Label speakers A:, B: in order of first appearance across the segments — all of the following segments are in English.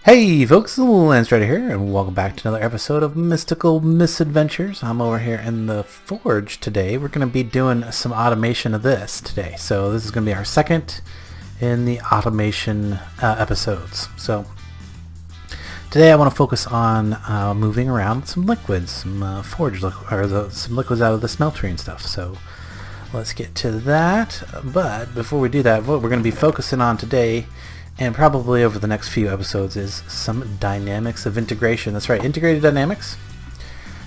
A: Hey folks, Landstryder here, and welcome back to another episode of Mystical Misadventures. I'm over here in the Forge today. We're going to be doing some automation of this today. So this is going to be our second in the automation episodes. So today I want to focus on moving around some liquids, some some liquids out of the smeltery and stuff. So let's get to that. But before we do that, what we're going to be focusing on today, and probably over the next few episodes, is some dynamics of integration. That's right, integrated dynamics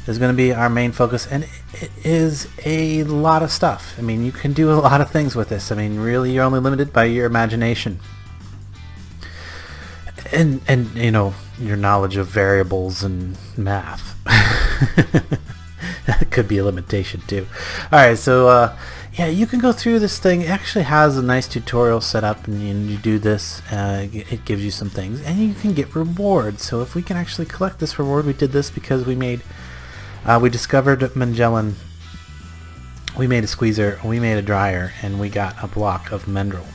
A: is going to be our main focus, and it is a lot of stuff. I mean, you can do a lot of things with this. I mean, really, you're only limited by your imagination and you know, your knowledge of variables and math. That could be a limitation too. Alright, so yeah, you can go through this thing. It actually has a nice tutorial set up, and you do this, it gives you some things, and you can get rewards. So if we can actually collect this reward, we did this because we discovered Magellan, we made a squeezer, we made a dryer, and we got a block of Mendril.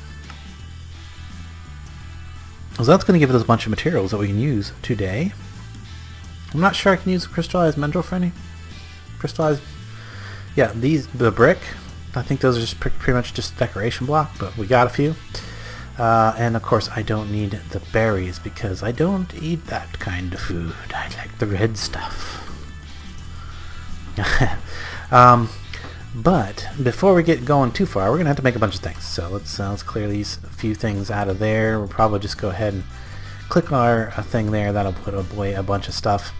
A: So that's going to give us a bunch of materials that we can use today. I'm not sure I can use crystallized Mendril for any. Crystallized, yeah, the brick, I think those are just pretty much just decoration block, but we got a few. And of course I don't need the berries because I don't eat that kind of food. I like the red stuff. But before we get going too far, we're gonna have to make a bunch of things. So let's clear these few things out of there. We'll probably just go ahead and click our thing there. That'll put away a bunch of stuff.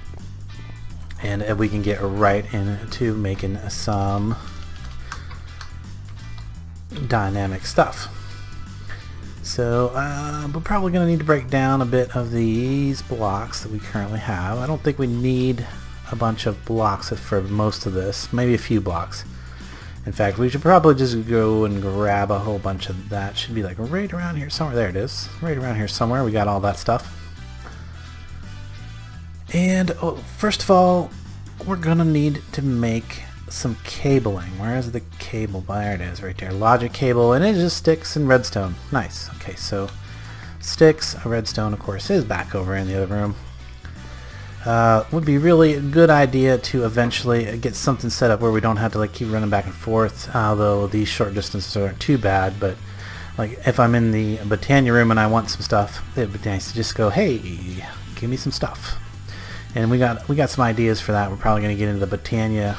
A: And we can get right into making some dynamic stuff. So we're probably going to need to break down a bit of these blocks that we currently have. I don't think we need a bunch of blocks for most of this, maybe a few blocks. In fact, we should probably just go and grab a whole bunch of that. Should be like right around here somewhere. There it is, right around here somewhere. We got all that stuff. And first of all, we're gonna need to make some cabling. Where is the cable? There it is, right there. Logic cable, and it just sticks and redstone. Nice. Okay, so sticks, redstone, of course, is back over in the other room. Would be really a good idea to eventually get something set up where we don't have to like keep running back and forth. Although these short distances aren't too bad, but like if I'm in the Botania room and I want some stuff, it'd be nice to just go, hey, give me some stuff. And we got some ideas for that. We're probably going to get into the Botania,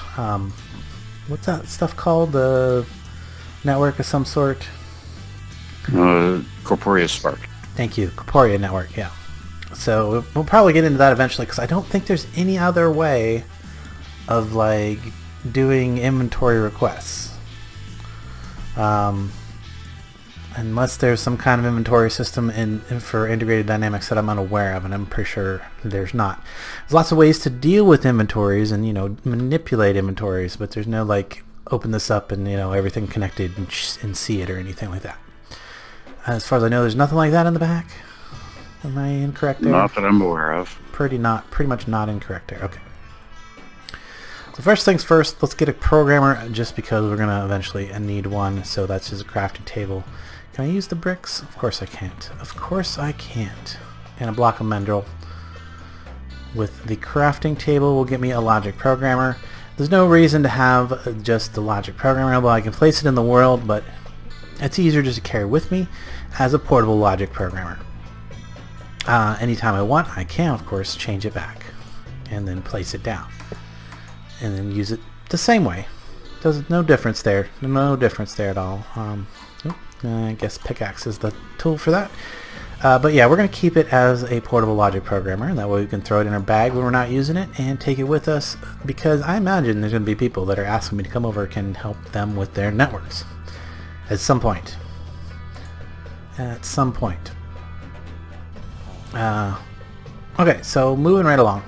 A: what's that stuff called? The network of some sort?
B: Corporeal Spark.
A: Thank you, Corporeal network, yeah. So we'll probably get into that eventually, because I don't think there's any other way of like doing inventory requests. Unless there's some kind of inventory system for integrated dynamics that I'm unaware of, and I'm pretty sure there's not. There's lots of ways to deal with inventories and, you know, manipulate inventories, but there's no like open this up and, you know, everything connected and see it or anything like that. As far as I know, there's nothing like that in the back. Am I incorrect there?
B: Not that I'm aware of.
A: Pretty much not incorrect there. Okay. So first things first, let's get a programmer, just because we're gonna eventually need one. So that's just a crafting table. Can I use the bricks? Of course I can't. Of course I can't. And a block of Mendril. With the crafting table will get me a logic programmer. There's no reason to have just the logic programmer, although I can place it in the world, but it's easier just to carry with me as a portable logic programmer. Anytime I want, I can, of course, change it back and then place it down. And then use it the same way. There's no difference there. No difference there at all. I guess pickaxe is the tool for that. But yeah, we're going to keep it as a portable logic programmer, and that way we can throw it in our bag when we're not using it and take it with us, because I imagine there's going to be people that are asking me to come over and help them with their networks at some point. At some point. Okay, so moving right along.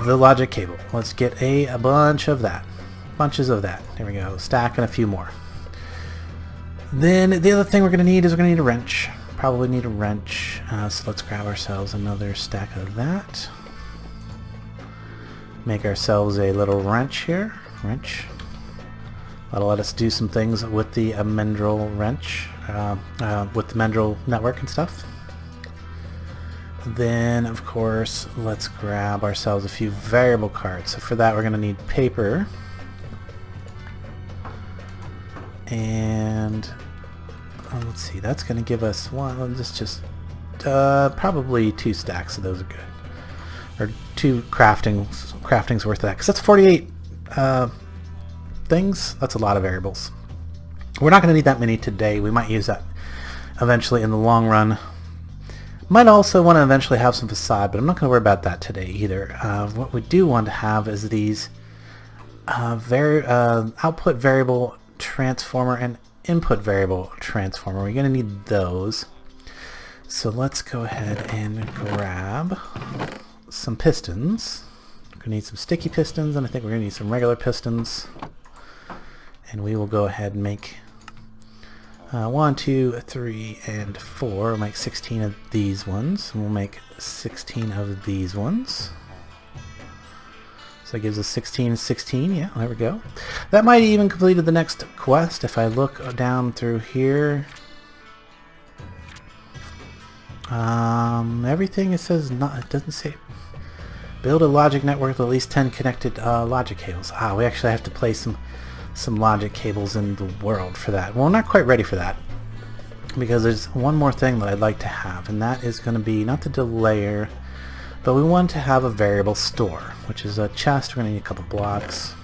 A: The logic cable. Let's get a bunch of that. Bunches of that. There we go. Stack and a few more. Then the other thing we're going to need is we're going to need a wrench. Probably need a wrench. So let's grab ourselves another stack of that. Make ourselves a little wrench here. Wrench. That'll let us do some things with the Mendril wrench. With the Mendril network and stuff. Then, of course, let's grab ourselves a few variable cards. So for that, we're going to need paper. And let's see, that's going to give us one. Just probably 2 stacks of those are good, or 2 crafting's worth of that, because that's 48 things. That's a lot of variables. We're not going to need that many today. We might use that eventually in the long run. Might also want to eventually have some facade, but I'm not going to worry about that today either. What we do want to have is these output variable transformer and input variable transformer. We're going to need those. So let's go ahead and grab some pistons. We're going to need some sticky pistons, and I think we're going to need some regular pistons. And we will go ahead and make 1, 2, 3, and 4. We'll make 16 of these ones, and we'll make 16 of these ones. So that gives us 16 and 16. Yeah, there we go. That might even completed the next quest. If I look down through here, everything it says not. It doesn't say build a logic network with at least 10 connected logic cables. We actually have to place some logic cables in the world for that. Well, we're not quite ready for that, because there's one more thing that I'd like to have, and that is going to be not the lair, but we want to have a variable store, which is a chest. We're going to need a couple blocks.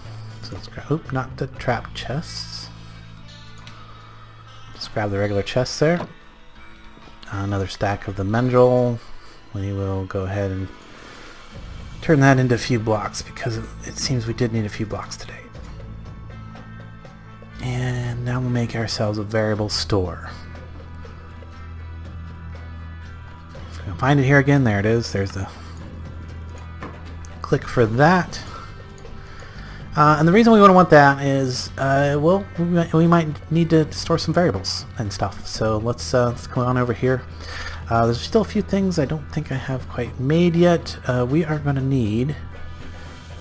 A: So let's grab, not the trap chests. Just grab the regular chests there. Another stack of the mendril. We will go ahead and turn that into a few blocks, because it seems we did need a few blocks today. And now we'll make ourselves a variable store. If we can find it here again, there it is. There's the click for that. And the reason we want that is, well, we might need to store some variables and stuff. So let's come on over here. There's still a few things I don't think I have quite made yet. We are going to need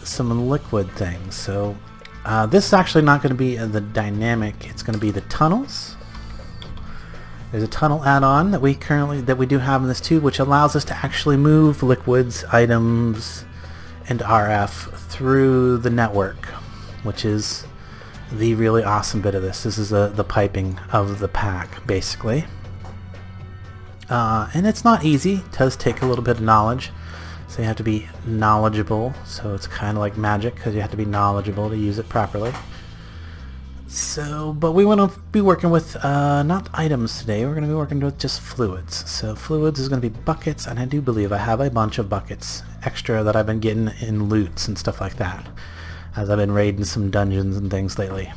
A: some liquid things. So this is actually not going to be the dynamic. It's going to be the tunnels. There's a tunnel add-on that we do have in this too, which allows us to actually move liquids, items, and RF through the network, which is the really awesome bit of this. This is the piping of the pack, basically. And it's not easy. It does take a little bit of knowledge. So you have to be knowledgeable. So it's kind of like magic, because you have to be knowledgeable to use it properly. So, but we want to be working with not items today. We're going to be working with just fluids. So fluids is going to be buckets, and I do believe I have a bunch of buckets extra that I've been getting in loots and stuff like that, as I've been raiding some dungeons and things lately.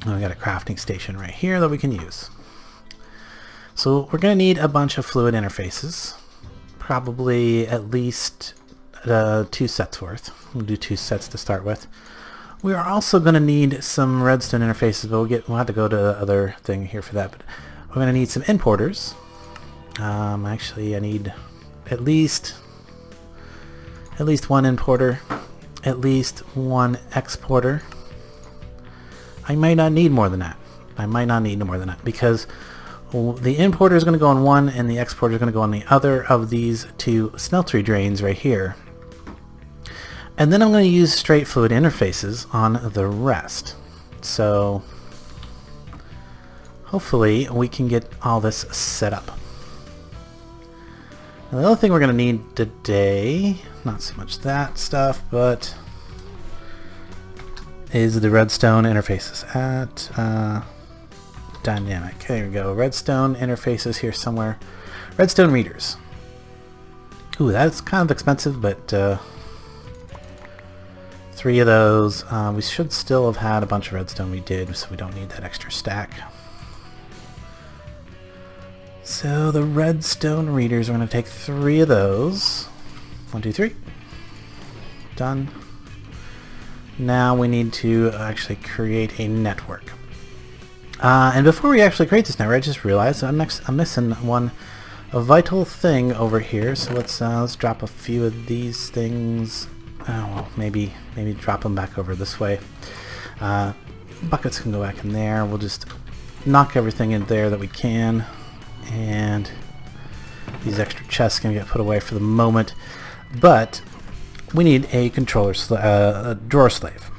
A: And we got a crafting station right here that we can use. So we're going to need a bunch of fluid interfaces. Probably at least 2 sets worth. We'll do 2 sets to start with. We are also going to need some redstone interfaces, but we'll have to go to the other thing here for that. But we're going to need some importers. Actually, I need at least 1 importer, at least 1 exporter. I might not need more than that. Because the importer is going to go on one, and the exporter is going to go on the other of these 2 smeltery drains right here. And then I'm going to use straight fluid interfaces on the rest. So hopefully we can get all this set up. Now, the other thing we're going to need today, not so much that stuff, but is the redstone interfaces at dynamic. There we go. Redstone interfaces here somewhere. Redstone readers. Ooh, that's kind of expensive, but 3 of those. We should still have had a bunch of redstone. We did, so we don't need that extra stack. So the redstone readers, we're going to take 3 of those. 1, 2, 3. Done. Now we need to actually create a network. And before we actually create this network, I just realized I'm missing a vital thing over here. So let's drop a few of these things. Well, maybe drop them back over this way. Buckets can go back in there. We'll just knock everything in there that we can, and These extra chests can get put away for the moment, but we need a controller, a drawer slave.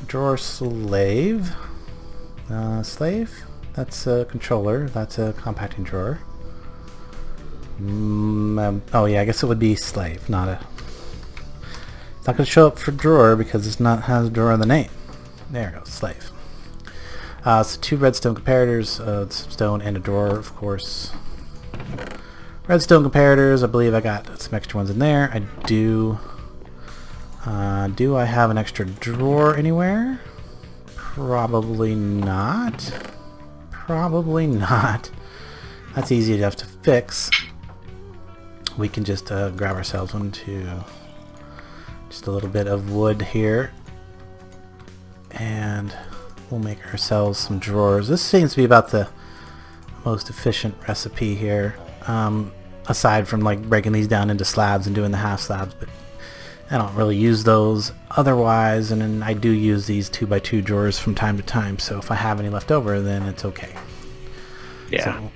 A: Drawer slave. Slave. That's a controller. That's a compacting drawer. Oh yeah, I guess it would be slave, not a. It's not going to show up for drawer because it's not has a drawer in the name. There it goes, slave. So 2 redstone comparators, stone and a drawer, of course. Redstone comparators, I believe I got some extra ones in there. I do. Do I have an extra drawer anywhere? Probably not. Probably not. That's easy enough to fix. We can just grab ourselves one to just a little bit of wood here, and we'll make ourselves some drawers. This seems to be about the most efficient recipe here, aside from like breaking these down into slabs and doing the half slabs, but I don't really use those otherwise, and then I do use these 2x2 drawers from time to time, so if I have any left over, then it's okay.
B: Yeah.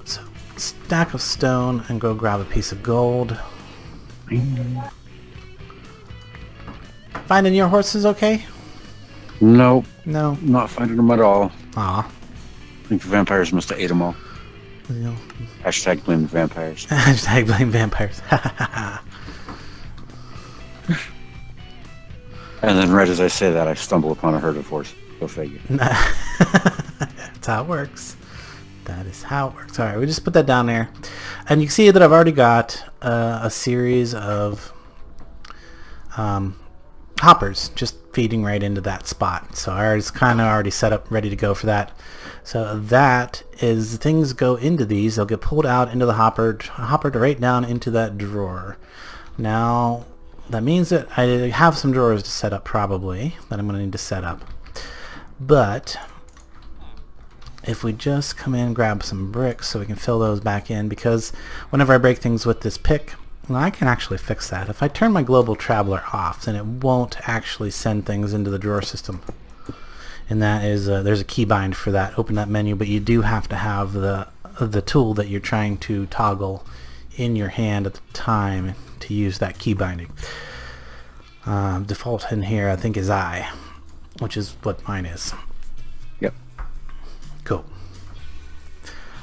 A: So stack of stone and go grab a piece of gold. Finding your horses okay?
B: Nope.
A: No.
B: Not finding them at all.
A: Aw.
B: I think the vampires must have ate them all.
A: You know.
B: Hashtag blame the vampires.
A: Hashtag blame vampires.
B: And then right as I say that, I stumble upon a herd of horses. Go figure.
A: That's how it works. That is how it works. Alright, we just put that down there. And you can see that I've already got a series of hoppers just feeding right into that spot. So I was kind of already set up, ready to go for that. So that is, things go into these, they'll get pulled out into the hopper right down into that drawer. Now, that means that I have some drawers to set up probably, that I'm going to need to set up. But if we just come in and grab some bricks so we can fill those back in, because whenever I break things with this pick, well, I can actually fix that. If I turn my global traveler off, then it won't actually send things into the drawer system. And that is, there's a keybind for that. Open that menu, but you do have to have the tool that you're trying to toggle in your hand at the time to use that key binding. Default in here, I think, is I, which is what mine is.
B: Yep.
A: Cool.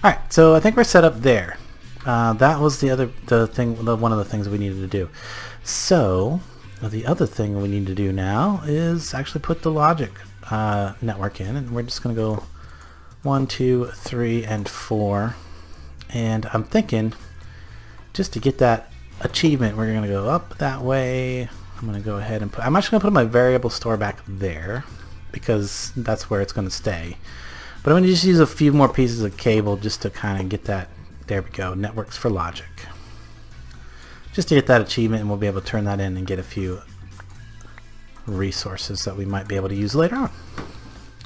A: All right, so I think we're set up there. That was one of the things we needed to do. So the other thing we need to do now is actually put the logic network in, and we're just going to go 1, 2, 3, and 4. And I'm thinking, just to get that achievement, we're going to go up that way. I'm going to go ahead and I'm actually going to put my variable store back there because that's where it's going to stay. But I'm going to just use a few more pieces of cable just to kind of get that. There we go, networks for logic. Just to get that achievement, and we'll be able to turn that in and get a few resources that we might be able to use later on.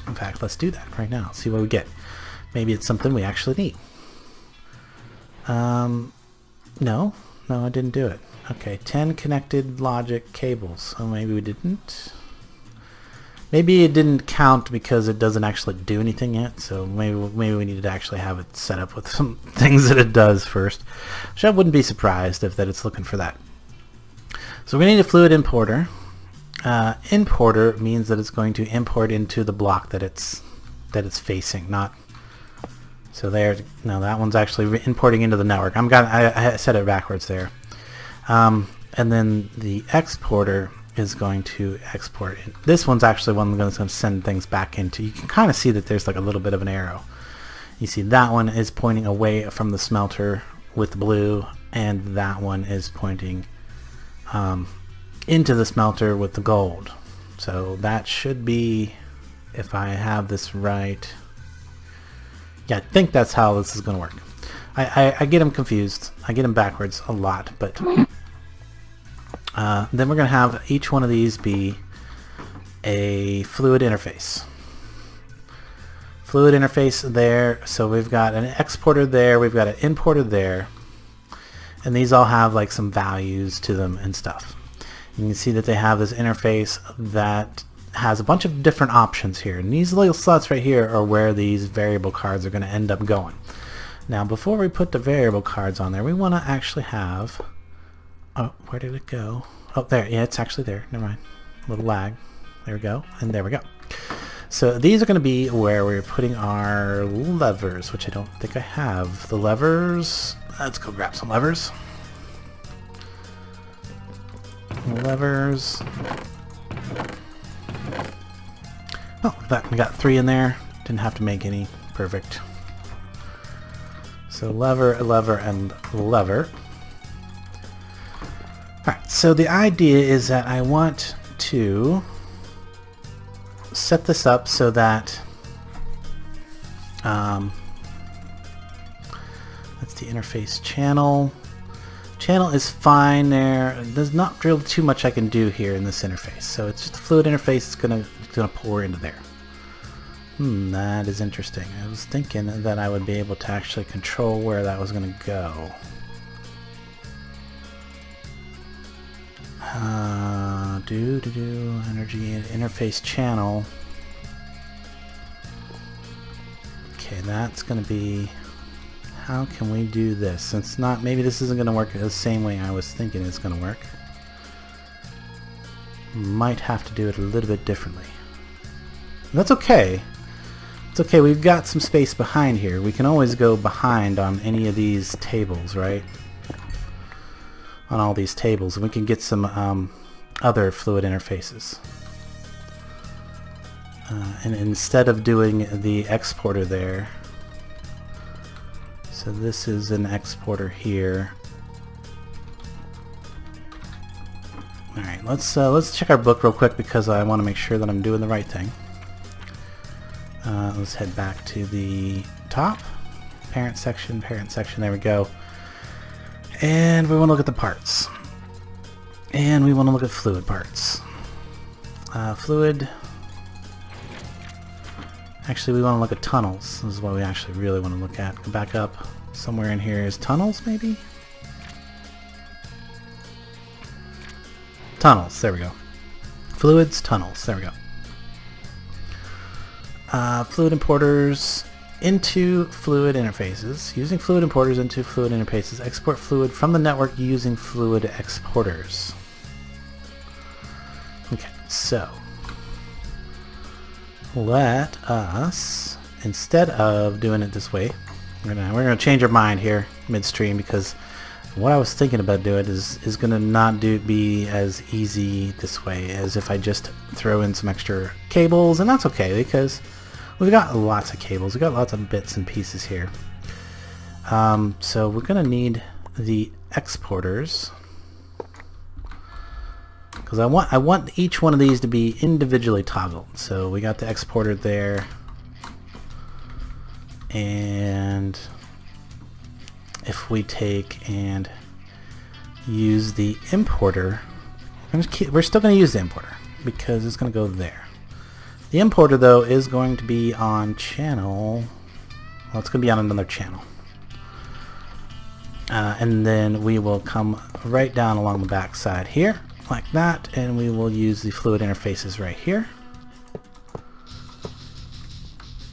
A: In fact, let's do that right now. See what we get. Maybe it's something we actually need. No, I didn't do it. Okay, 10 connected logic cables. Oh, maybe we didn't. Maybe it didn't count because it doesn't actually do anything yet, so maybe we needed to actually have it set up with some things that it does first. Which I wouldn't be surprised if that it's looking for that. So we need a fluid importer. Importer means that it's going to import into the block that it's facing, not. So there, no, that one's actually importing into the network. I set it backwards there. And then the exporter is going to export it. This one's actually one that's going to send things back into. You can kind of see that there's like a little bit of an arrow. You see that one is pointing away from the smelter with the blue, and that one is pointing into the smelter with the gold. So that should be, if I have this right. Yeah, I think that's how this is going to work. I get them confused. I get them backwards a lot, but then we're going to have each one of these be a fluid interface. Fluid interface there, so we've got an exporter there, we've got an importer there, and these all have like some values to them and stuff. You can see that they have this interface that has a bunch of different options here, and these little slots right here are where these variable cards are going to end up going. Now, before we put the variable cards on there, we want to actually have... Oh, where did it go? Oh, there. Yeah, it's actually there. Never mind. A little lag. There we go. And there we go. So these are going to be where we're putting our levers, which I don't think I have. The levers... Let's go grab some levers. Levers. Oh, we got 3 in there. Didn't have to make any. Perfect. So lever, lever, and lever. Alright, so the idea is that I want to set this up so that that's the interface channel. Channel is fine there. There's not really too much I can do here in this interface. So it's just a fluid interface. It's gonna pour into there. That is interesting. I was thinking that I would be able to actually control where that was going to go. Energy interface channel. Okay, that's going to be... How can we do this? Since not, maybe this isn't going to work the same way I was thinking it's going to work. Might have to do it a little bit differently. And that's okay. It's okay, we've got some space behind here. We can always go behind on any of these tables, right? On all these tables, and we can get some other fluid interfaces. And instead of doing the exporter there, so this is an exporter here. All right, let's check our book real quick because I want to make sure that I'm doing the right thing. Let's head back to the top. Parent section, there we go. And we want to look at the parts. And we want to look at fluid parts. Fluid. Actually, we want to look at tunnels. This is what we actually really want to look at. Go back up. Somewhere in here is tunnels, maybe? Tunnels, there we go. Fluids, tunnels, there we go. Fluid importers into fluid interfaces. Using fluid importers into fluid interfaces. Export fluid from the network using fluid exporters. Okay, so let us, instead of doing it this way, we're gonna change our mind here midstream, because what I was thinking about doing is gonna not be as easy this way as if I just throw in some extra cables, and that's okay because we've got lots of cables, we've got lots of bits and pieces here. So we're gonna need the exporters, because I want each one of these to be individually toggled. So we got the exporter there, and if we take and use the importer, we're still going to use the importer because it's going to go there. The importer though is going to be on channel, well, it's going to be on another channel. And then we will come right down along the back side here like that, and we will use the fluid interfaces right here.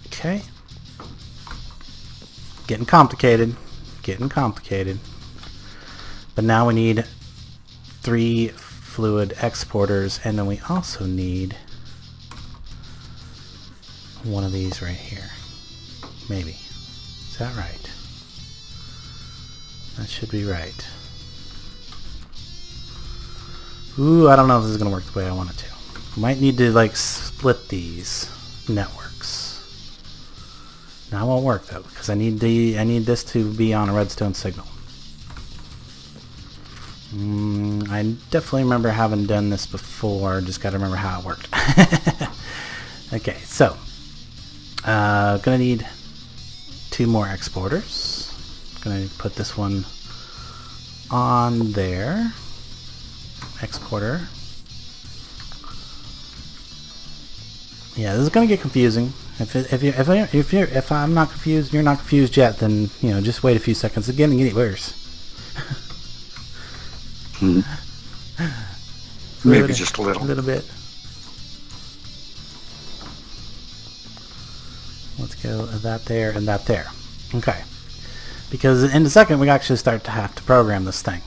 A: Okay. Getting complicated. But now we need 3 fluid exporters, and then we also need one of these right here. Maybe. Is that right? That should be right. Ooh, I don't know if this is going to work the way I want it to. Might need to like split these networks. Now it won't work though, because I need this to be on a redstone signal. I definitely remember having done this before, just gotta remember how it worked. Okay, so gonna need 2 more exporters. Gonna put this one on there. Exporter. Yeah, this is gonna get confusing. If I'm not confused, you're not confused yet, then just wait a few seconds. It's getting worse.
B: Maybe just a little.
A: A little bit. Let's go that there and that there. Okay. Because in a second we actually start to have to program this thing.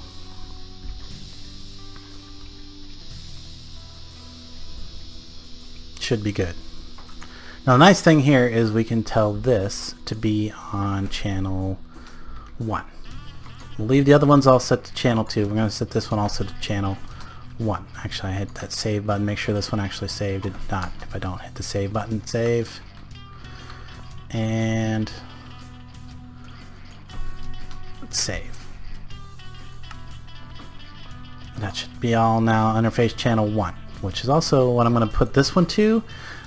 A: Should be good. Now the nice thing here is we can tell this to be on channel 1. We'll leave the other ones all set to channel 2. We're going to set this one also to channel 1. Actually, I hit that save button. Make sure this one actually saved. It did not. If I don't hit the save button, save. And let's save. That should be all now interface channel 1, which is also what I'm going to put this one to.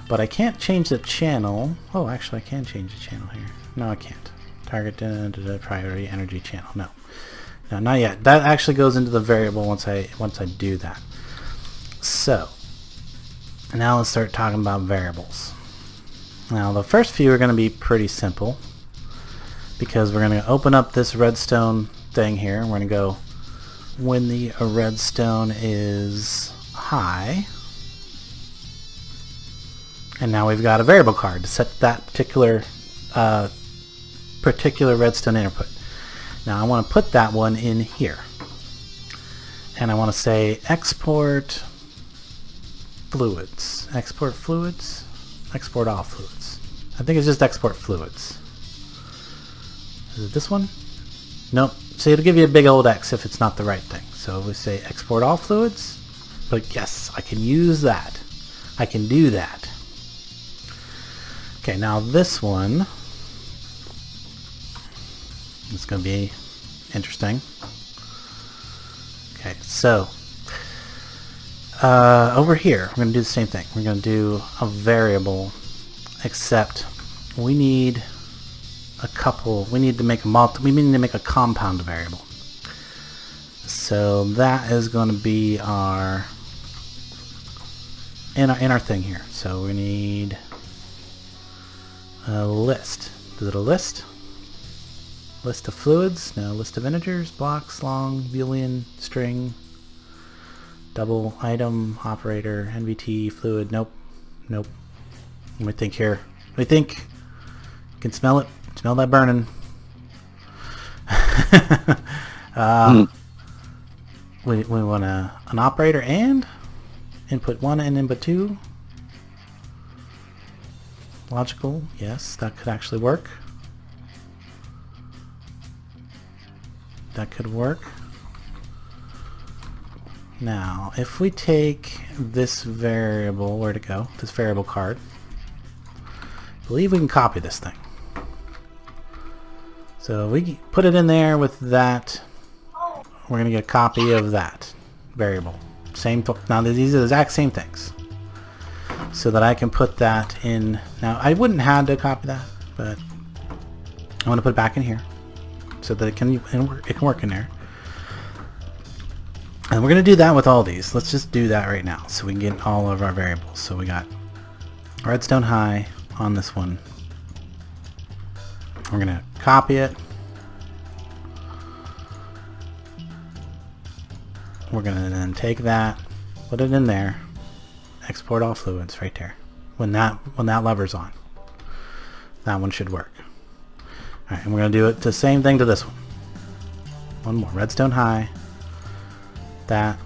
A: But I can't change the channel. Oh, actually, I can change the channel here. No, I can't. Target priority energy channel. No, no, not yet. That actually goes into the variable once I do that. So now let's start talking about variables. Now the first few are going to be pretty simple because we're going to open up this redstone thing here. We're going to go when the redstone is high. And now we've got a variable card to set that particular redstone input. Now I want to put that one in here. And I want to say export fluids. Export fluids? Export all fluids. I think it's just export fluids. Is it this one? Nope. So it'll give you a big old X if it's not the right thing. So we say export all fluids. But yes, I can use that. I can do that. Okay, now this one is going to be interesting. Okay, so over here, we're going to do the same thing. We're going to do a variable, except we need a couple. We need to make a compound variable. So that is going to be our in our thing here. So we need a list. Is it a list? List of fluids? No. List of integers, blocks, long, boolean, string, double, item, operator, NVT, fluid. Nope. Nope. Let me think here. Let me think. You can smell it. Smell that burning. We want an operator and input 1 and input 2. Logical, yes, that could actually work. That could work. Now, if we take this variable, where'd it go? This variable card. I believe we can copy this thing. So we put it in there with that. We're going to get a copy of that variable. Now these are the exact same things. So that I can put that in. Now I wouldn't have to copy that, but I want to put it back in here so that it can work in there. And we're going to do that with all these. Let's just do that right now so we can get all of our variables. So we got redstone high on this one. We're going to copy it. We're going to then take that, put it in there. Export all fluids right there. When that lever's on, that one should work. All right, and we're going to do it the same thing to this one. One more redstone high. That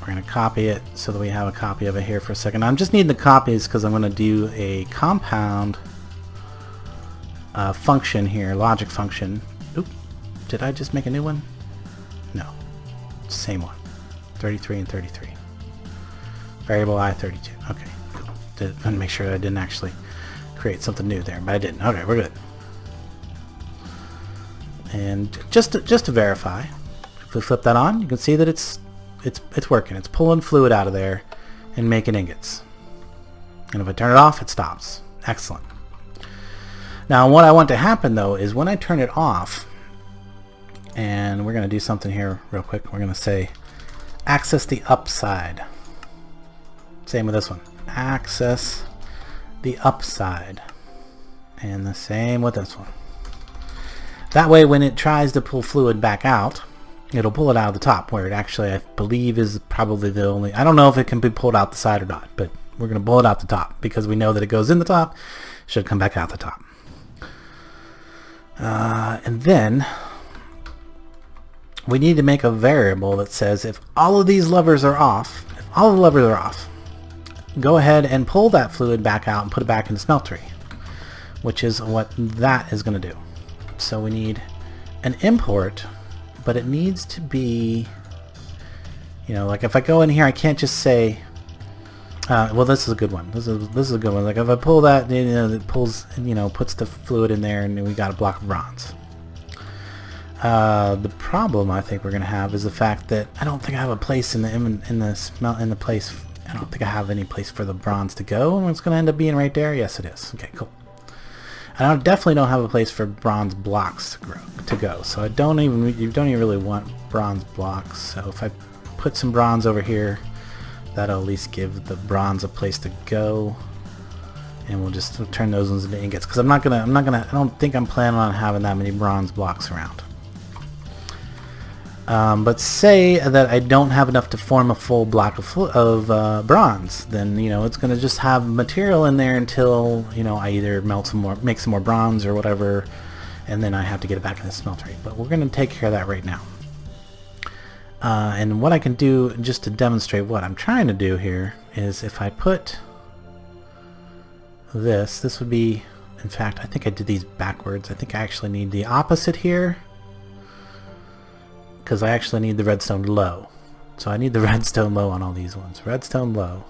A: we're going to copy it so that we have a copy of it here for a second. I'm just needing the copies because I'm going to do a compound function here, logic function. Oop, did I just make a new one? No, same one. 33 and 33. Variable I32. Okay, cool. Want to make sure I didn't actually create something new there, but I didn't. Okay, we're good. And just to verify, if we flip that on, you can see that it's working. It's pulling fluid out of there and making ingots. And if I turn it off, it stops. Excellent. Now, what I want to happen though is when I turn it off, and we're going to do something here real quick. We're going to say access the upside. Same with this one. Access the upside. And the same with this one. That way when it tries to pull fluid back out, it'll pull it out of the top, where it actually, I believe, is probably the only... I don't know if it can be pulled out the side or not, but we're going to pull it out the top because we know that it goes in the top, should come back out the top. And then we need to make a variable that says if all of these levers are off, go ahead and pull that fluid back out and put it back in the smeltery, which is what that is going to do. So we need an import, but it needs to be, you know, like if I go in here, I can't just say, well, this is a good one. This is a good one. Like if I pull that, you know, it pulls, you know, puts the fluid in there, and we got a block of bronze. The problem I think we're gonna have is the fact that I don't think I have a place I don't think I have any place for the bronze to go, and it's gonna end up being right there. Yes, it is. Okay, cool. And I definitely don't have a place for bronze blocks to go. So you don't even really want bronze blocks. So if I put some bronze over here, that'll at least give the bronze a place to go, and we'll just turn those ones into ingots, because I don't think I'm planning on having that many bronze blocks around. But say that I don't have enough to form a full block of bronze, then, you know, it's going to just have material in there until, you know, I either make some more bronze or whatever, and then I have to get it back in the smeltery. But we're going to take care of that right now. And what I can do, just to demonstrate what I'm trying to do here, is if I put this would be, in fact, I think I did these backwards. I think I actually need the opposite here, because I actually need the redstone low. So I need the redstone low on all these ones. Redstone low.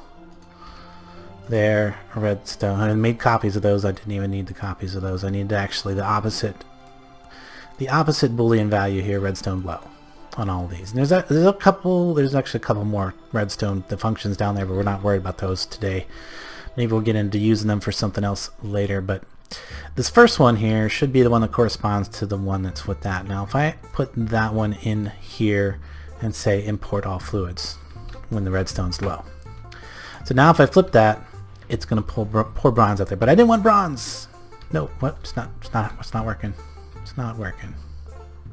A: There, redstone. I made copies of those. I didn't even need the copies of those. I need actually the opposite Boolean value here, redstone low, on all of these. And there's actually a couple more redstone functions down there, but we're not worried about those today. Maybe we'll get into using them for something else later, but this first one here should be the one that corresponds to the one that's with that. Now if I put that one in here and say import all fluids when the redstone's low. So now if I flip that, it's going to pour bronze out there, but I didn't want bronze. No, what? It's not working. It's not working.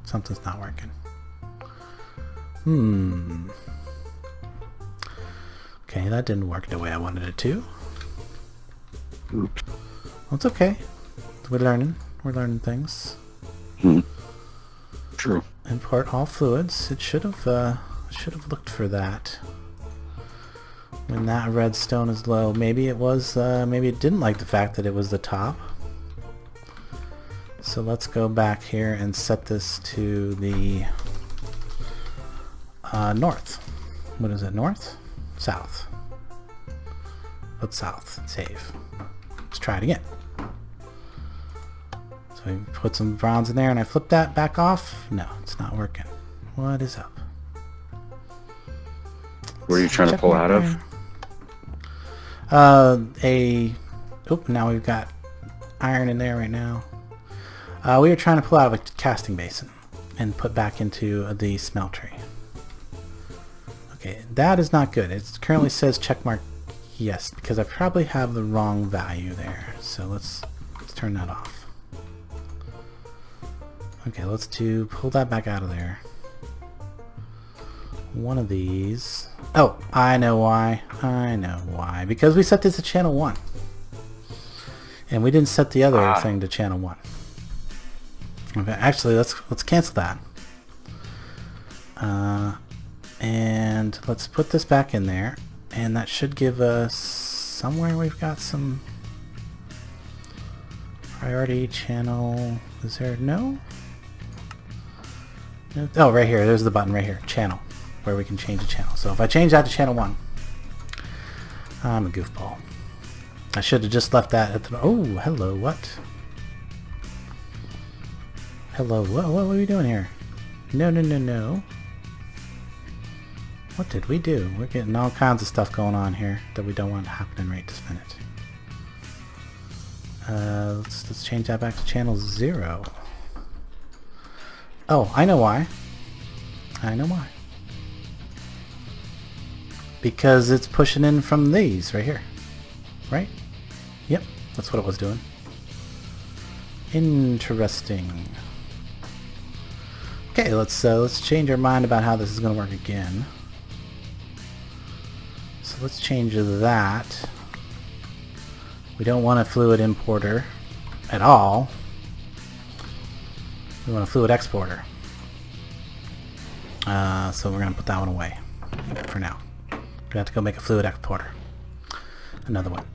A: Something's not working. Okay, that didn't work the way I wanted it to.
B: Oops.
A: Well, it's okay. We're learning things.
B: True.
A: Import all fluids. It should have looked for that. When that redstone is low, maybe it was. Maybe it didn't like the fact that it was the top. So let's go back here and set this to the north. What is it? North? South. Put south. Save. Let's try it again. So we put some bronze in there, and I flip that back off. No, it's not working. What is up?
B: Where are you trying to pull out of?
A: Now we've got iron in there right now. We were trying to pull out of a casting basin and put back into the smeltery. Okay, that is not good. It currently says checkmark yes, because I probably have the wrong value there. So let's turn that off. Okay, let's pull that back out of there. One of these. Oh, I know why. Because we set this to channel 1. And we didn't set the other thing to channel 1. Okay, actually, let's cancel that. And let's put this back in there. And that should give us somewhere we've got some priority channel. Is there no? Oh, right here. There's the button right here. Channel. Where we can change the channel. So if I change that to channel 1, I'm a goofball. I should have just left that at the... Oh, hello, what? Hello, what are we doing here? No. What did we do? We're getting all kinds of stuff going on here that we don't want happening right this minute. Let's change that back to channel 0. Oh, I know why. Because it's pushing in from these right here. Right? Yep, that's what it was doing. Interesting. Okay, let's change our mind about how this is going to work again. So let's change that. We don't want a fluid importer at all. We want a fluid exporter. So we're going to put that one away for now. We're going to have to go make a fluid exporter. Another one.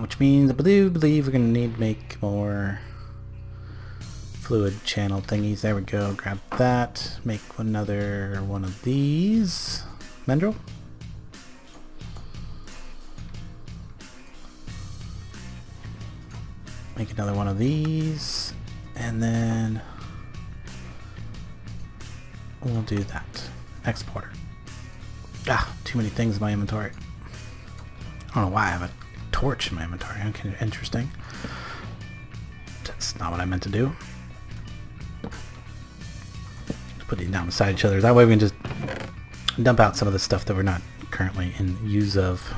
A: Which means I believe we're going to need to make more fluid channel thingies. There we go. Grab that. Make another one of these. Mendril. Make another one of these. And then we'll do that. Exporter. Too many things in my inventory. I don't know why I have a torch in my inventory. Okay, interesting. That's not what I meant to do. Put these down beside each other. That way we can just dump out some of the stuff that we're not currently in use of.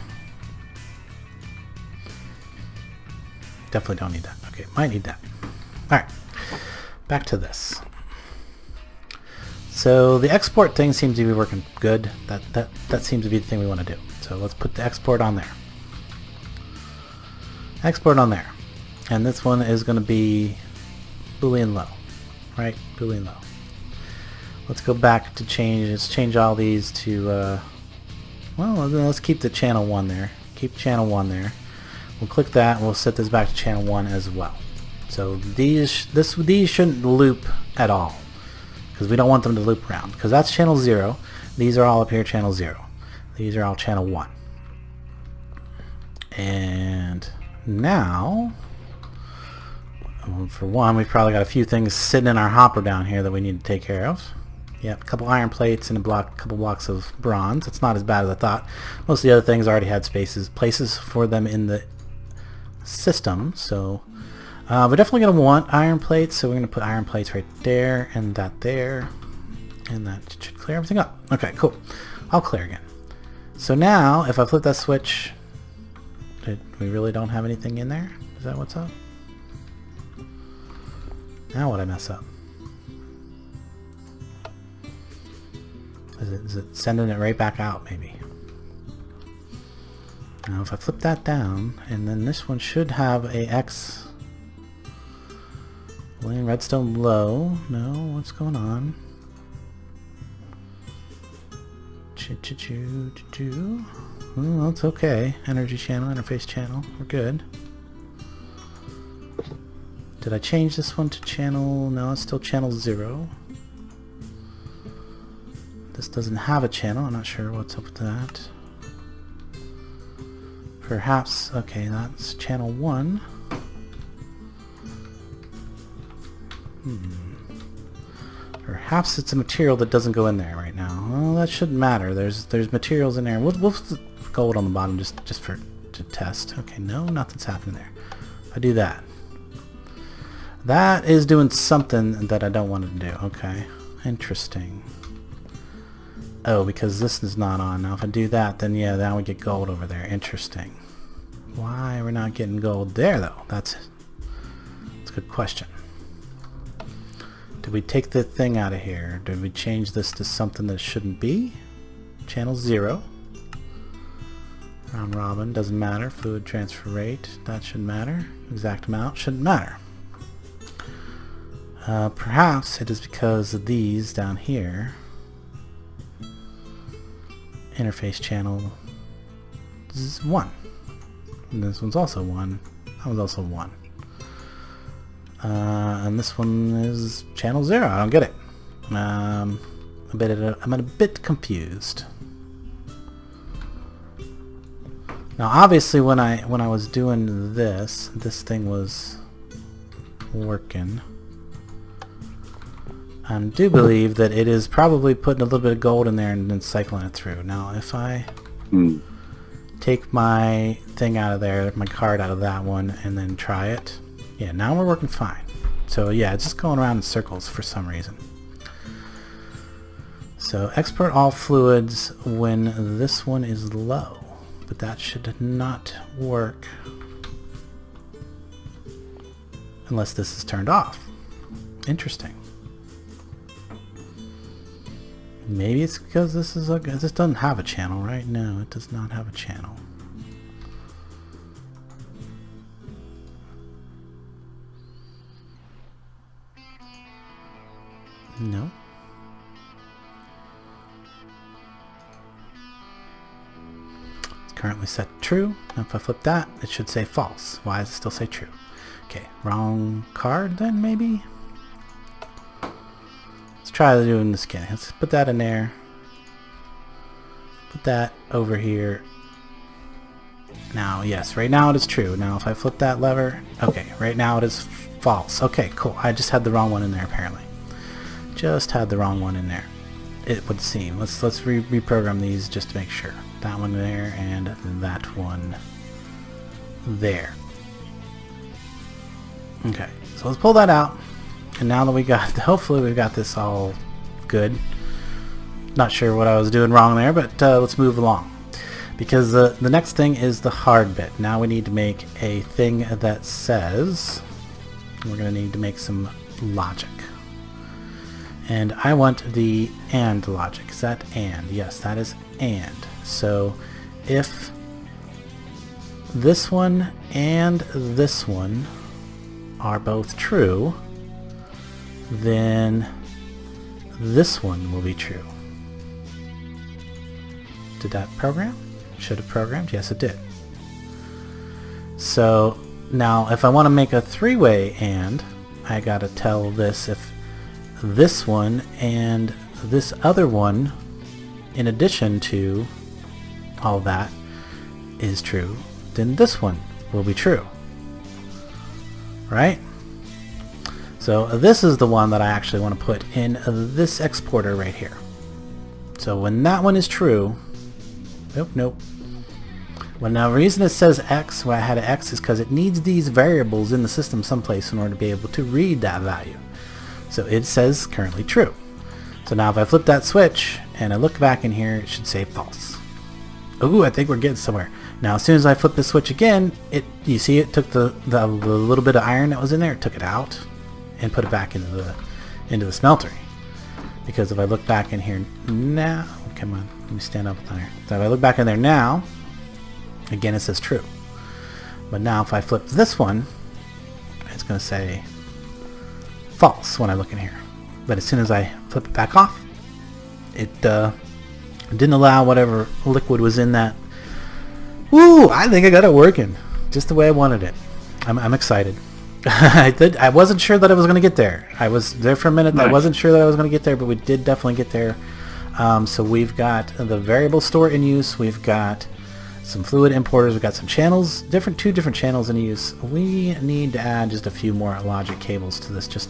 A: Definitely don't need that. Okay, might need that. Alright, back to this. So the export thing seems to be working good. That seems to be the thing we want to do. So let's put the export on there. Export on there. And this one is going to be Boolean low. Right? Boolean low. Let's go back to change. Let's change all these to, well, let's keep the channel 1 there. Keep channel 1 there. We'll click that and we'll set this back to channel 1 as well. So these shouldn't loop at all, because we don't want them to loop around, because that's channel 0. These are all up here channel 0. These are all channel 1. And now, for one, we've probably got a few things sitting in our hopper down here that we need to take care of. Yep, a couple iron plates and a couple blocks of bronze. It's not as bad as I thought. Most of the other things already had places for them in the system. So we're definitely going to want iron plates. So we're going to put iron plates right there and that there, and that should clear everything up. Okay, cool. I'll clear again. So now, if I flip that switch, we really don't have anything in there. Is that what's up? Now what I mess up? Is it sending it right back out, maybe? Now if I flip that down, and then this one should have a X. Redstone low. No, what's going on? Well, it's okay. Energy channel, interface channel. We're good. Did I change this one to channel? No, it's still channel 0. This doesn't have a channel. I'm not sure what's up with that. Perhaps, okay, that's channel 1. Perhaps it's a material that doesn't go in there right now. Well, that shouldn't matter. There's materials in there. We'll put gold on the bottom just to test. Okay, no, nothing's happening there. If I do that. That is doing something that I don't want it to do. Okay, interesting. Oh, because this is not on. Now if I do that, then yeah, now we get gold over there. Interesting. Why we're not getting gold there though? That's a good question. Did we take the thing out of here? Did we change this to something that shouldn't be? Channel 0. Round robin, doesn't matter. Fluid transfer rate, that shouldn't matter. Exact amount, shouldn't matter. Perhaps it is because of these down here. Interface channel is 1. And this one's also 1. That one's also 1. And this one is channel 0. I don't get it. I'm a bit confused. Now, obviously, when I was doing this thing was working. I do believe that it is probably putting a little bit of gold in there and then cycling it through. Now, if I take my thing out of there, my card out of that one, and then try it, yeah, now we're working fine. So yeah, it's just going around in circles for some reason. So export all fluids when this one is low, but that should not work unless this is turned off. Interesting. Maybe it's because this doesn't have a channel, right? No, it does not have a channel. No. currently set true. Now if I flip that, it should say false. Why does it still say true? Okay, wrong card then maybe? Let's try doing this again. Let's put that in there. Put that over here. Now, yes, right now it is true. Now if I flip that lever, okay, right now it is false. Okay, cool. I just had the wrong one in there apparently. Just had the wrong one in there, it would seem. Let's reprogram these just to make sure. That one there and that one there. Okay, so let's pull that out. And now that we got, hopefully we've got this all good. Not sure what I was doing wrong there, but let's move along. Because the next thing is the hard bit. Now we need to make a thing that says, we're going to need to make some logic. And I want the AND logic. Is that AND? Yes, that is AND. So if this one and this one are both true, then this one will be true. Did that program? Should have programmed? Yes, it did. So now if I want to make a three-way AND, I gotta tell this if this one and this other one, in addition to all that, is true, then this one will be true. Right? So this is the one that I actually want to put in this exporter right here. So when that one is true, nope. Well, now the reason it says X, why I had an X, is because it needs these variables in the system someplace in order to be able to read that value. So it says currently true. So now if I flip that switch and I look back in here, it should say false. Ooh, I think we're getting somewhere. Now as soon as I flip the switch again, you see it took the little bit of iron that was in there, it took it out and put it back into the smeltery. Because if I look back in here now, come on, let me stand up there. So if I look back in there now, again it says true. But now if I flip this one, it's going to say false when I look in here. But as soon as I flip it back off, it didn't allow whatever liquid was in that. Woo! I think I got it working just the way I wanted it. I'm excited. I wasn't sure that I was going to get there. I was there for a minute. Nice. I wasn't sure that I was going to get there, but we did definitely get there. So we've got the variable store in use. We've got some fluid importers. We've got some channels, two different channels in use. We need to add just a few more logic cables to this, just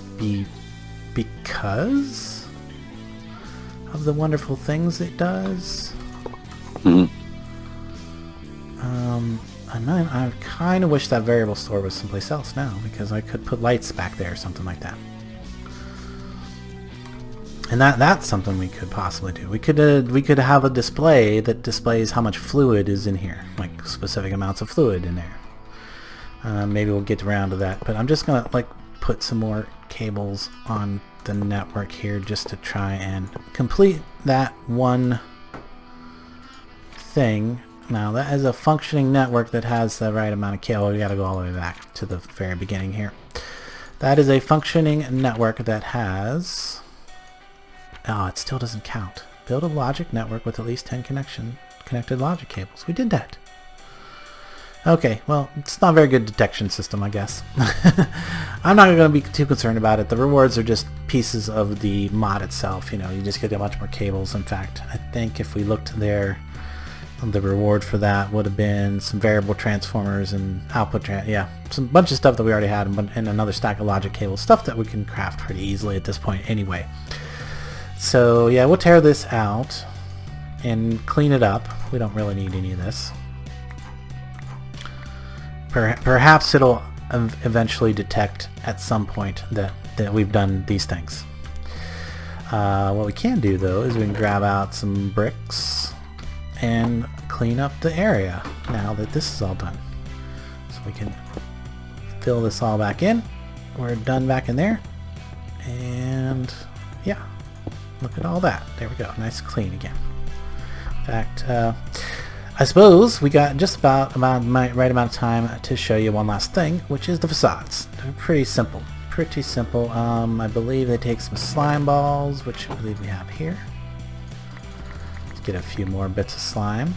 A: because of the wonderful things it does.
B: Mm-hmm.
A: And then I kind of wish that variable store was someplace else now, because I could put lights back there or something like that. And that's something we could possibly do. We could have a display that displays how much fluid is in here, like specific amounts of fluid in there. Maybe we'll get around to that, but I'm just gonna put some more cables on the network here just to try and complete that one thing. Now that is a functioning network that has the right amount of cable. We got to go all the way back to the very beginning here. That is a functioning network that has. Oh, it still doesn't count. Build a logic network with at least 10 connected logic cables. We did that. Okay, well, it's not a very good detection system, I guess. I'm not going to be too concerned about it. The rewards are just pieces of the mod itself. You know, you just get a bunch more cables. In fact, I think if we looked there, the reward for that would have been some variable transformers and output, some bunch of stuff that we already had, and another stack of logic cables, stuff that we can craft pretty easily at this point anyway. So yeah, we'll tear this out and clean it up. We don't really need any of this. Perhaps it'll eventually detect at some point that we've done these things. What we can do though is we can grab out some bricks and clean up the area now that this is all done. So we can fill this all back in. We're done back in there. And yeah, look at all that. There we go. Nice and clean again. In fact, I suppose we got just about the right amount of time to show you one last thing, which is the facades. They're pretty simple. Pretty simple. I believe they take some slime balls, which I believe we have here. Get a few more bits of slime.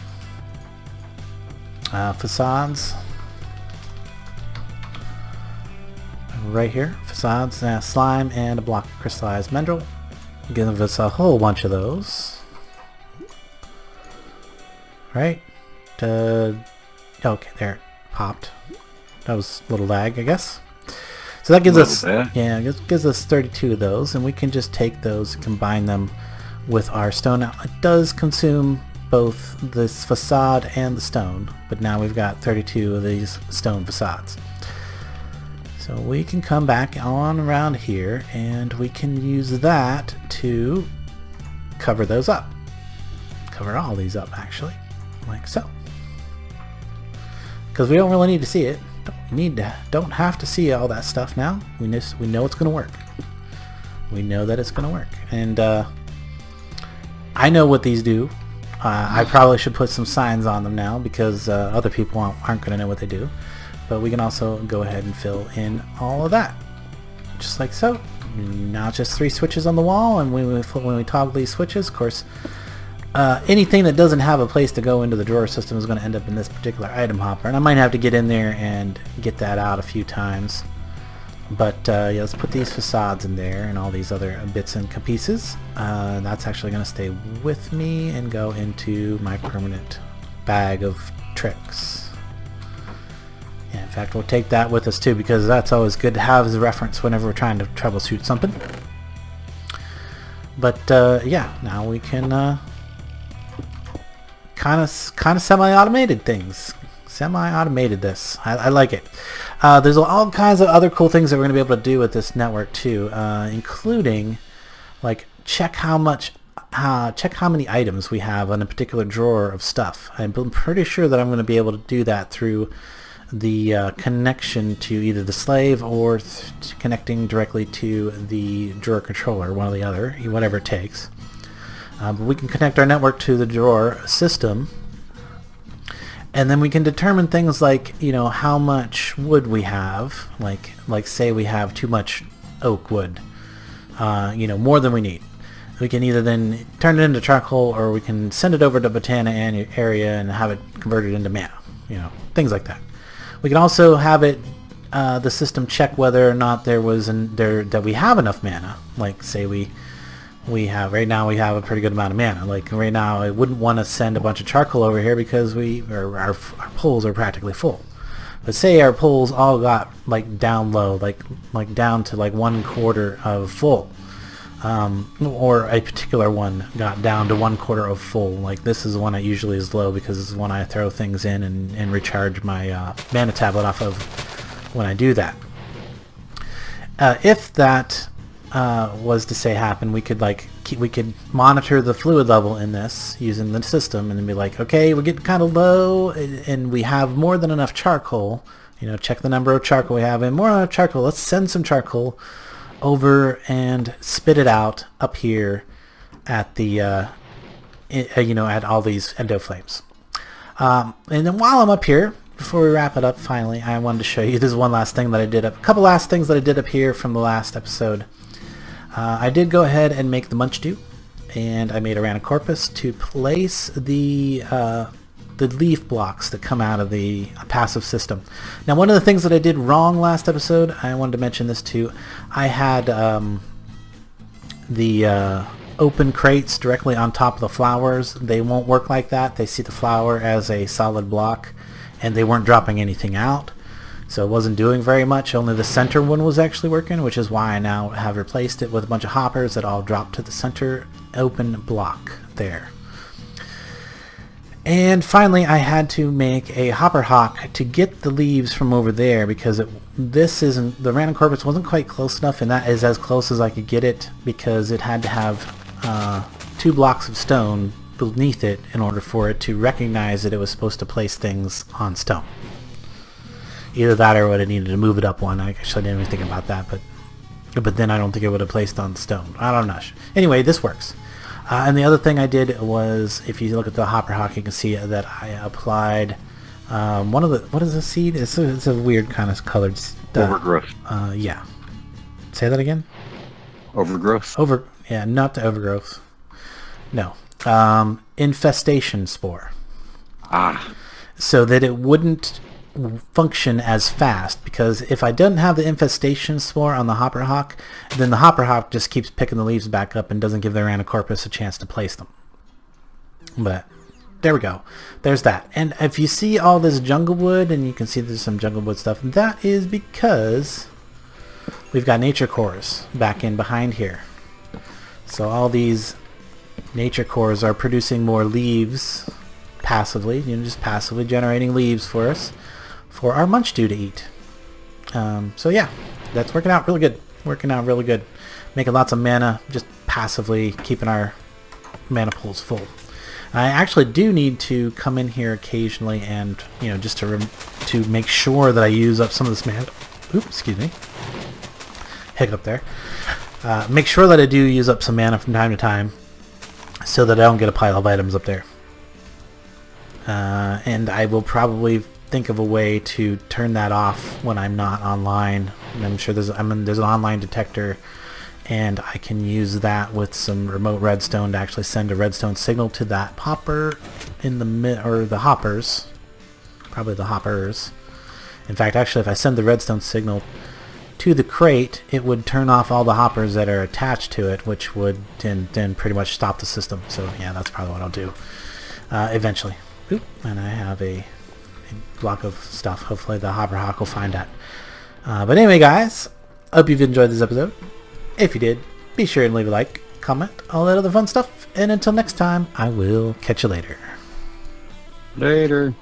A: Facades. Right here. Facades, slime, and a block of crystallized mineral. Give us a whole bunch of those. Right? Okay, there it popped. That was a little lag, I guess. So that gives us, yeah, it gives us 32 of those, and we can just take those and combine them with our stone. Now, it does consume both this facade and the stone, but now we've got 32 of these stone facades. So we can come back on around here, and we can use that to cover those up. Cover all these up, actually, like so. Because we don't really need to see it. Don't have to see all that stuff now. We know it's going to work. We know that it's going to work, and I know what these do. I probably should put some signs on them now because other people aren't going to know what they do. But we can also go ahead and fill in all of that, just like so. Now just 3 switches on the wall, and when we toggle these switches, of course, anything that doesn't have a place to go into the drawer system is going to end up in this particular item hopper, and I might have to get in there and get that out a few times. But yeah, let's put these facades in there and all these other bits and pieces. That's actually going to stay with me and go into my permanent bag of tricks. Yeah, in fact, we'll take that with us too, because that's always good to have as a reference whenever we're trying to troubleshoot something. But yeah, now we can kind of semi-automated things. Semi-automated this. I like it. There's all kinds of other cool things that we're going to be able to do with this network too, including like check how many items we have on a particular drawer of stuff. I'm pretty sure that I'm going to be able to do that through the connection to either the slave or connecting directly to the drawer controller, one or the other, whatever it takes. But we can connect our network to the drawer system, and then we can determine things like, you know, how much wood we have. Like say we have too much oak wood, you know, more than we need. We can either then turn it into charcoal, or we can send it over to Botania area and have it converted into mana. You know, things like that. We can also have it, the system check whether or not that we have enough mana. Like say we have right now, we have a pretty good amount of mana. Like right now, I wouldn't want to send a bunch of charcoal over here because our pools are practically full. But say our pools all got like down low, like down to like 1/4 of full, or a particular one got down to 1/4 of full. Like this is the one that usually is low because this is when I throw things in and recharge my mana tablet off of when I do that. If that was to say happen, we could monitor the fluid level in this using the system and then be like, okay, we're getting kind of low and we have more than enough charcoal. You know, check the number of charcoal we have, and more than enough charcoal. Let's send some charcoal over and spit it out up here at the you know, at all these endo flames. And then while I'm up here, before we wrap it up, finally, I wanted to show you this one last thing that I did a couple last things that I did up here from the last episode. I did go ahead and make the munch do, and I made a random corpus to place the leaf blocks that come out of the passive system. Now, one of the things that I did wrong last episode, I wanted to mention this too. I had the open crates directly on top of the flowers. They won't work like that. They see the flower as a solid block, and they weren't dropping anything out. So it wasn't doing very much. Only the center one was actually working, which is why I now have replaced it with a bunch of hoppers that all drop to the center open block there. And finally, I had to make a hopper hawk to get the leaves from over there, because the random corpus wasn't quite close enough, and that is as close as I could get it, because it had to have 2 blocks of stone beneath it in order for it to recognize that it was supposed to place things on stone. Either that, or would have needed to move it up one. I actually didn't even think about that, but then I don't think it would have placed on stone. I don't know. Anyway, this works. And the other thing I did was, if you look at the hopper hawk, you can see that I applied one of the, what is the seed? It's a weird kind of colored
B: overgrowth.
A: Yeah. Say that again.
B: Overgrowth.
A: Yeah, not the overgrowth. No. Infestation spore. so that it wouldn't function as fast, because if I didn't have the infestation spore on the hopper hawk, then the hopper hawk just keeps picking the leaves back up and doesn't give the Rhinocorpus a chance to place them. But there we go. There's that. And if you see all this jungle wood, and you can see there's some jungle wood stuff, that is because we've got nature cores back in behind here. So all these nature cores are producing more leaves passively, you know, just passively generating leaves for us, for our munch stew to eat. So yeah, that's working out really good. Working out really good. Making lots of mana, just passively keeping our mana pools full. I actually do need to come in here occasionally and, you know, just to make sure that I use up some of this mana. Oops, excuse me. Hiccup there. Make sure that I do use up some mana from time to time, so that I don't get a pile of items up there. And I will probably think of a way to turn that off when I'm not online. And I'm sure there's an online detector, and I can use that with some remote redstone to actually send a redstone signal to that popper in the or the hoppers, probably the hoppers. In fact, actually, if I send the redstone signal to the crate, it would turn off all the hoppers that are attached to it, which would then pretty much stop the system. So yeah, that's probably what I'll do eventually. Oop, and I have a block of stuff. Hopefully the hopper hawk will find that. But anyway, guys, hope you've enjoyed this episode. If you did, be sure and leave a like, comment, all that other fun stuff. And until next time, I will catch you later.
B: Later.